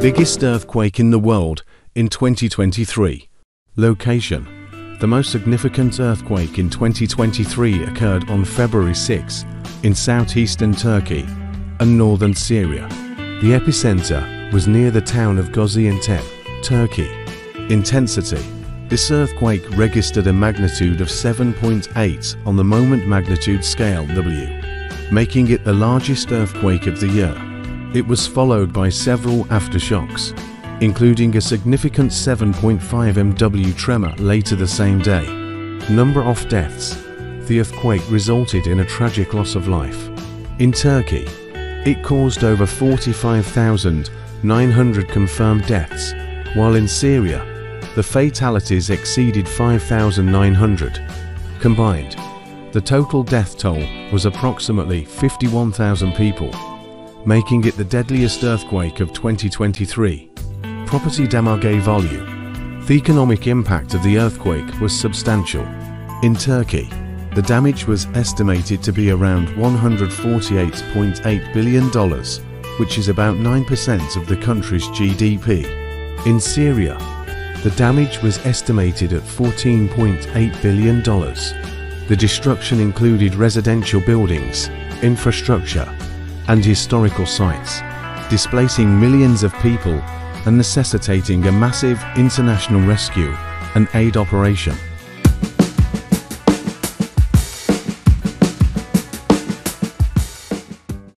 Biggest earthquake in the world in 2023. Location: the most significant earthquake in 2023 occurred on February 6 in southeastern Turkey and northern Syria. The epicenter was near the town of Gaziantep, Turkey. Intensity: this earthquake registered a magnitude of 7.8 on the moment magnitude scale W, making it the largest earthquake of the year. It was followed by several aftershocks, including a significant 7.5 MW tremor later the same day. Number of deaths: the earthquake resulted in a tragic loss of life. In Turkey, it caused over 45,900 confirmed deaths, while in Syria, the fatalities exceeded 5,900. Combined, the total death toll was approximately 51,000 people, making it the deadliest earthquake of 2023. Property damage value: the economic impact of the earthquake was substantial. In Turkey, the damage was estimated to be around $148.8 billion, which is about 9% of the country's GDP. In Syria, the damage was estimated at $14.8 billion. The destruction included residential buildings, infrastructure, and historical sites, displacing millions of people and necessitating a massive international rescue and aid operation.